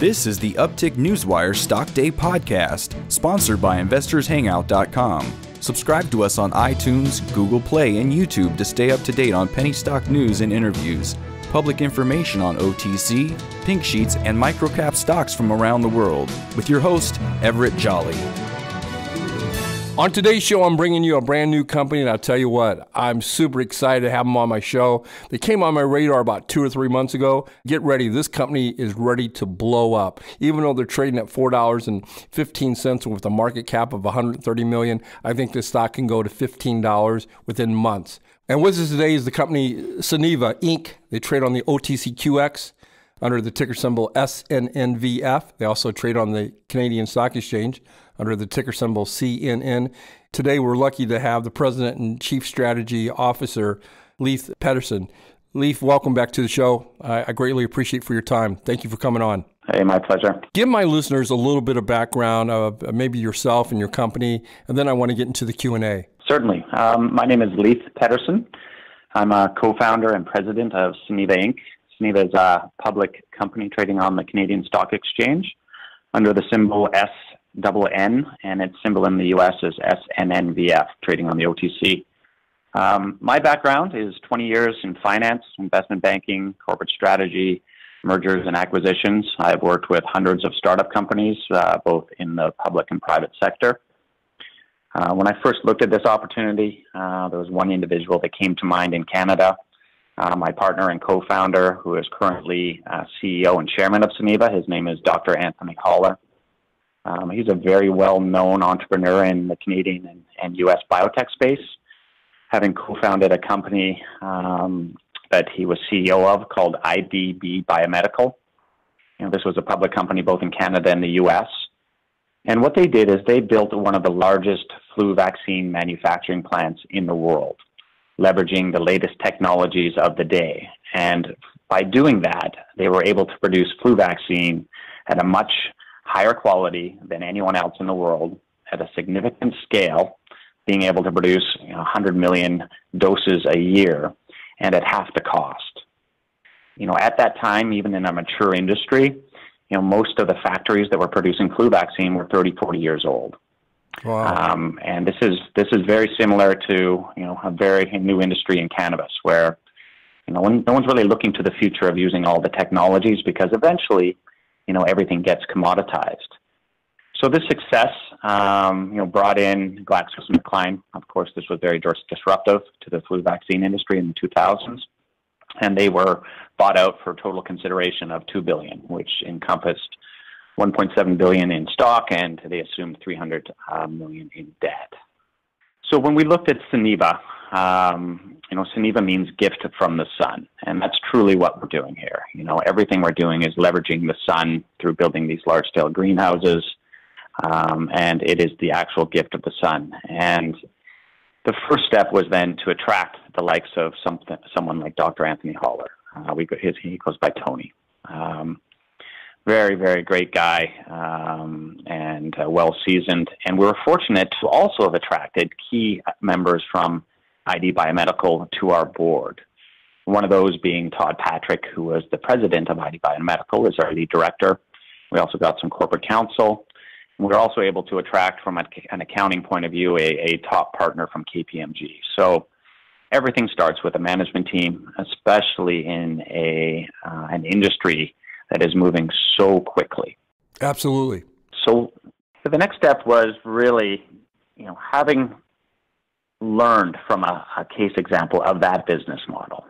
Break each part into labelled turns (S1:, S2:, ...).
S1: This is the Uptick Newswire Stock Day podcast, sponsored by InvestorsHangout.com. Subscribe to us on iTunes, Google Play, and YouTube to stay up to date on penny stock news and interviews, public information on OTC, pink sheets, and microcap stocks from around the world. With your host, Everett Jolly.
S2: On today's show, I'm bringing you a brand new company, and I'll tell you what, I'm super excited to have them on my show. They came on my radar about 2 or 3 months ago. Get ready. This company is ready to blow up. Even though they're trading at $4.15 with a market cap of $130 million, I think this stock can go to $15 within months. And with us today is the company Sunniva, Inc. They trade on the OTCQX under the ticker symbol SNNVF. They also trade on the Canadian Stock Exchange under the ticker symbol CNN. Today, we're lucky to have the President and Chief Strategy Officer, Leith Pederson. Leith, welcome back to the show. I greatly appreciate for your time. Thank you for coming on.
S3: Hey, my pleasure.
S2: Give my listeners a little bit of background of maybe yourself and your company, and then I want to get into the Q&A.
S3: Certainly. My name is Leith Pederson. I'm a co-founder and president of Sunniva, Inc. Sunniva is a public company trading on the Canadian Stock Exchange under the symbol SNN, and its symbol in the U.S. is SNNVF, trading on the OTC. My background is 20 years in finance, investment banking, corporate strategy, mergers and acquisitions. I've worked with hundreds of startup companies, both in the public and private sector. When I first looked at this opportunity, there was one individual that came to mind in Canada. My partner and co-founder, who is currently CEO and chairman of Sunniva. His name is Dr. Anthony Haller. He's a very well-known entrepreneur in the Canadian and U.S. biotech space, having co-founded a company that he was CEO of called IDB Biomedical. This was a public company both in Canada and the U.S. And what they did is they built one of the largest flu vaccine manufacturing plants in the world, leveraging the latest technologies of the day. And by doing that, they were able to produce flu vaccine at a much higher quality than anyone else in the world, at a significant scale, being able to produce 100 million doses a year and at half the cost. At that time, even in a mature industry, most of the factories that were producing flu vaccine were 30, 40 years old.
S2: Wow.
S3: And this is very similar to a very new industry in cannabis, where no one's really looking to the future of using all the technologies, because eventually everything gets commoditized. So this success brought in GlaxoSmithKline. Of course, this was very disruptive to the flu vaccine industry in the 2000s, and they were bought out for a total consideration of $2 billion, which encompassed $1.7 billion in stock, and they assumed $300 million in debt. So when we looked at Sunniva, Sunniva means gift from the sun, and that's truly what we're doing here. Everything we're doing is leveraging the sun through building these large-scale greenhouses, and it is the actual gift of the sun. And the first step was then to attract the likes of someone like Dr. Anthony Haller. He goes by Tony. Very, very great guy, and well-seasoned. And we were fortunate to also have attracted key members from ID Biomedical to our board. One of those being Todd Patrick, who was the president of ID Biomedical, is our lead director. We also got some corporate counsel. We were also able to attract, from an accounting point of view, a top partner from KPMG. So everything starts with a management team, especially in an industry that is moving so quickly.
S2: Absolutely.
S3: So the next step was really, having learned from a case example of that business model,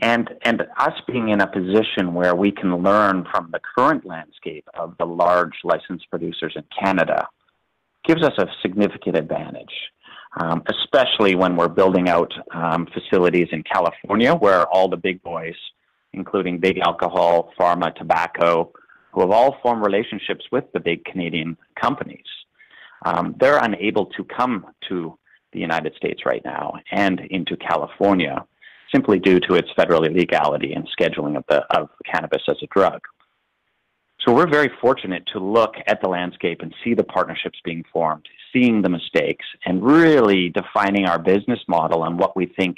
S3: and us being in a position where we can learn from the current landscape of the large licensed producers in Canada, gives us a significant advantage, especially when we're building out facilities in California, where all the big boys, including big alcohol, pharma, tobacco, who have all formed relationships with the big Canadian companies. They're unable to come to the United States right now and into California simply due to its federal illegality and scheduling of cannabis as a drug. So we're very fortunate to look at the landscape and see the partnerships being formed, seeing the mistakes, and really defining our business model and what we think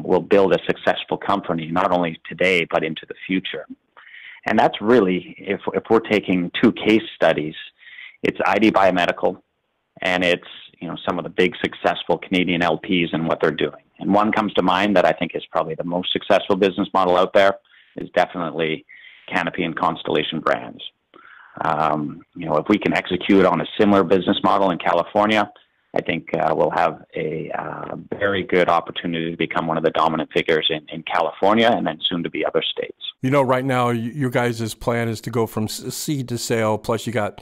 S3: will build a successful company, not only today, but into the future. And that's really, if we're taking two case studies, it's ID Biomedical and it's, some of the big successful Canadian LPs and what they're doing. And one comes to mind that I think is probably the most successful business model out there is definitely Canopy and Constellation Brands. If we can execute on a similar business model in California, I think we'll have a very good opportunity to become one of the dominant figures in California and then soon to be other states.
S2: Right now, your guys' plan is to go from seed to sale, plus you got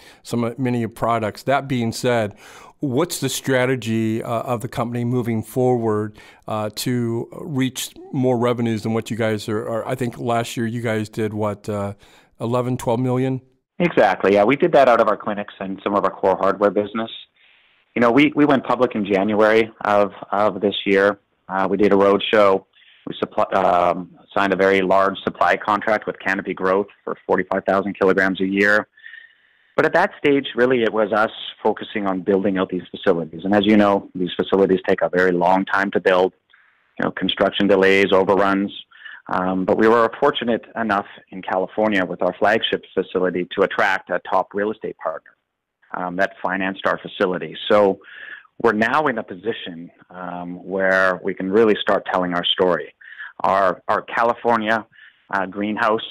S2: many products. That being said, what's the strategy of the company moving forward to reach more revenues than what you guys are? I think last year you guys did, 11, 12 million?
S3: Exactly. Yeah, we did that out of our clinics and some of our core hardware business. We went public in January of this year. We did a roadshow. We signed a very large supply contract with Canopy Growth for 45,000 kilograms a year. But at that stage, really, it was us focusing on building out these facilities. And as you know, these facilities take a very long time to build, construction delays, overruns. But we were fortunate enough in California with our flagship facility to attract a top real estate partner that financed our facility. So we're now in a position where we can really start telling our story. Our California greenhouse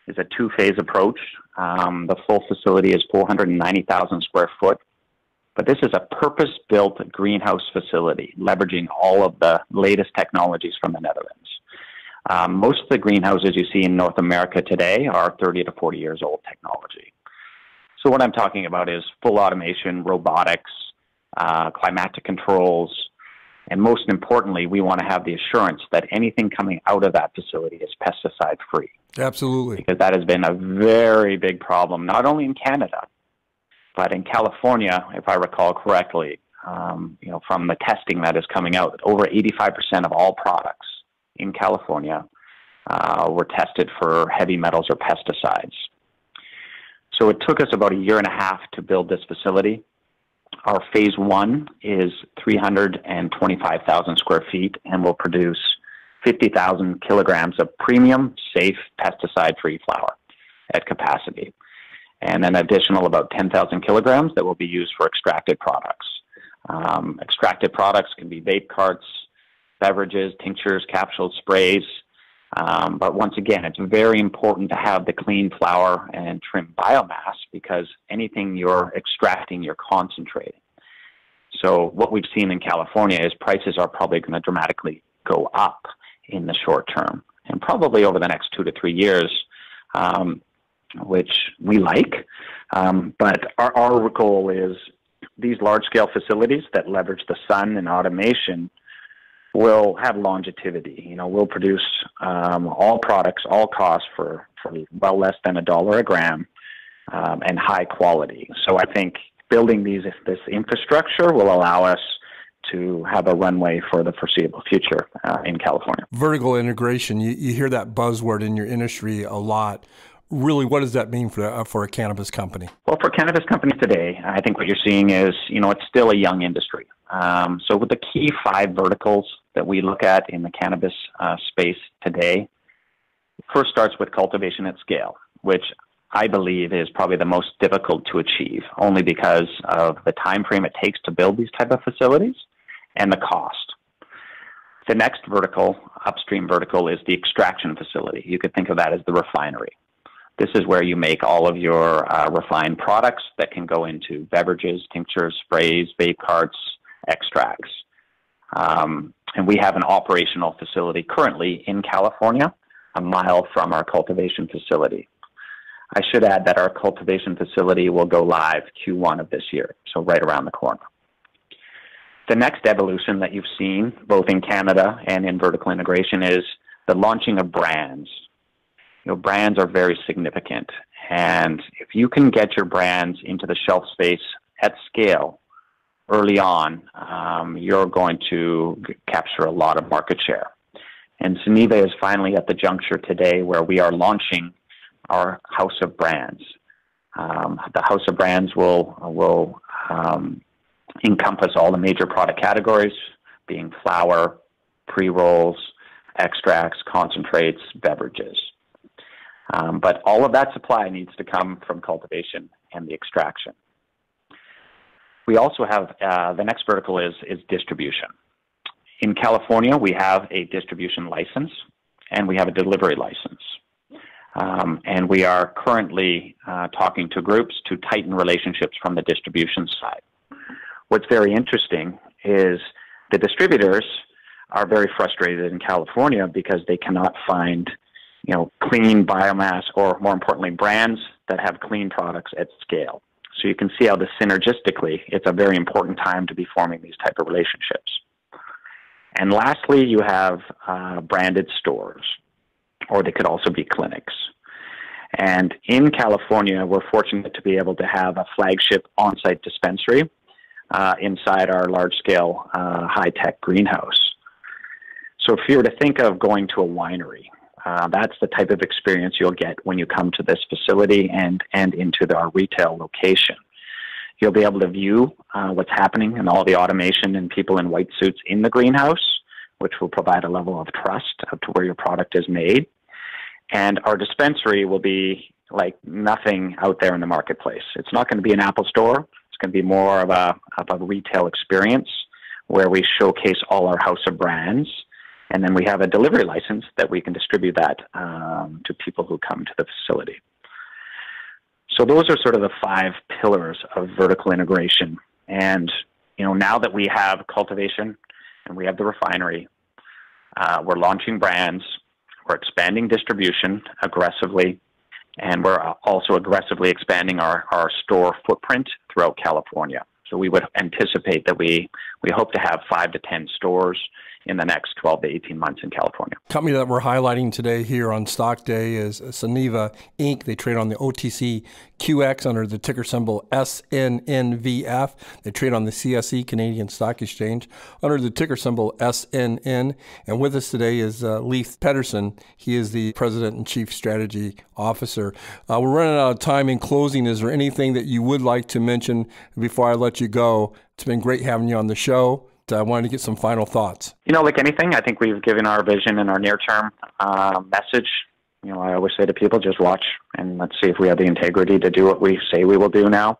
S3: is a two-phase approach. The full facility is 490,000 square foot. But this is a purpose-built greenhouse facility, leveraging all of the latest technologies from the Netherlands. Most of the greenhouses you see in North America today are 30 to 40 years old technology. So what I'm talking about is full automation, robotics, climatic controls, and most importantly, we want to have the assurance that anything coming out of that facility is pesticide-free.
S2: Absolutely.
S3: Because that has been a very big problem, not only in Canada, but in California, if I recall correctly, from the testing that is coming out, over 85% of all products in California were tested for heavy metals or pesticides. So it took us about a year and a half to build this facility. Our phase one is 325,000 square feet and will produce 50,000 kilograms of premium, safe, pesticide-free flour at capacity, and an additional about 10,000 kilograms that will be used for extracted products. Extracted products can be vape carts, beverages, tinctures, capsules, sprays. But once again, it's very important to have the clean flour and trim biomass because anything you're extracting, you're concentrating. So what we've seen in California is prices are probably going to dramatically go up in the short term and probably over the next 2 to 3 years, which we like. But our goal is these large-scale facilities that leverage the sun and automation will have longevity. We'll produce all products, all costs for well less than $1 a gram, and high quality. So I think building this infrastructure will allow us to have a runway for the foreseeable future in California.
S2: Vertical integration, you hear that buzzword in your industry a lot. Really, what does that mean for a cannabis company?
S3: Well, for cannabis companies today, I think what you're seeing is, it's still a young industry. So with the key 5 verticals that we look at in the cannabis space today, first starts with cultivation at scale, which I believe is probably the most difficult to achieve, only because of the time frame it takes to build these type of facilities and the cost. The next vertical, upstream vertical, is the extraction facility. You could think of that as the refinery. This is where you make all of your refined products that can go into beverages, tinctures, sprays, vape carts, extracts. And we have an operational facility currently in California, a mile from our cultivation facility. I should add that our cultivation facility will go live Q1 of this year, so right around the corner. The next evolution that you've seen, both in Canada and in vertical integration, is the launching of brands. Brands are very significant. And if you can get your brands into the shelf space at scale early on, you're going to capture a lot of market share. And Sunniva is finally at the juncture today where we are launching our House of Brands. The House of Brands will encompass all the major product categories, being flour, pre-rolls, extracts, concentrates, beverages. But all of that supply needs to come from cultivation and the extraction. We also have, the next vertical is distribution. In California, we have a distribution license and we have a delivery license. And we are currently talking to groups to tighten relationships from the distribution side. What's very interesting is the distributors are very frustrated in California because they cannot find, clean biomass, or more importantly, brands that have clean products at scale. So you can see how synergistically, it's a very important time to be forming these type of relationships. And lastly, you have branded stores, or they could also be clinics. And in California, we're fortunate to be able to have a flagship on-site dispensary inside our large-scale high-tech greenhouse. So if you were to think of going to a winery, that's the type of experience you'll get when you come to this facility and into our retail location. You'll be able to view what's happening and all the automation and people in white suits in the greenhouse, which will provide a level of trust up to where your product is made. And our dispensary will be like nothing out there in the marketplace. It's not going to be an Apple store. It's going to be more of a retail experience where we showcase all our house of brands. And then we have a delivery license that we can distribute that to people who come to the facility. So those are sort of the 5 pillars of vertical integration. And, now that we have cultivation and we have the refinery, we're launching brands, we're expanding distribution aggressively, and we're also aggressively expanding our store footprint throughout California. So we would anticipate that we hope to have 5 to 10 stores in the next 12 to 18 months in California.
S2: Company that we're highlighting today here on Stock Day is Sunniva Inc. They trade on the OTCQX under the ticker symbol SNNVF. They trade on the CSE, Canadian Stock Exchange, under the ticker symbol SNN. And with us today is Leith Pederson. He is the President and Chief Strategy Officer. We're running out of time. In closing, is there anything that you would like to mention before I let you go? It's been great having you on the show. I wanted to get some final thoughts.
S3: Like anything, I think we've given our vision and our near-term message. I always say to people, just watch and let's see if we have the integrity to do what we say we will do now.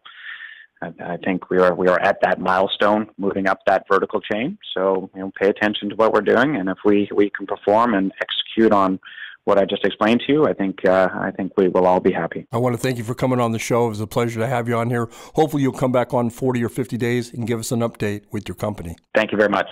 S3: I think we are at that milestone, moving up that vertical chain. So, pay attention to what we're doing, and if we can perform and execute on what I just explained to you, I think we will all be happy.
S2: I want to thank you for coming on the show. It was a pleasure to have you on here. Hopefully you'll come back on 40 or 50 days and give us an update with your company.
S3: Thank you very much.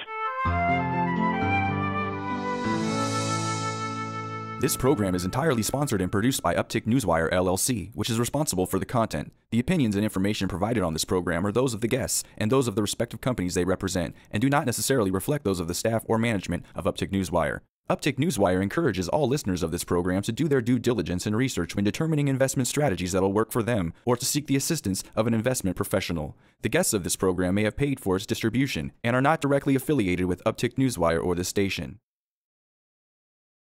S1: This program is entirely sponsored and produced by Uptick Newswire, LLC, which is responsible for the content. The opinions and information provided on this program are those of the guests and those of the respective companies they represent, and do not necessarily reflect those of the staff or management of Uptick Newswire. Uptick Newswire encourages all listeners of this program to do their due diligence and research when determining investment strategies that will work for them, or to seek the assistance of an investment professional. The guests of this program may have paid for its distribution and are not directly affiliated with Uptick Newswire or this station.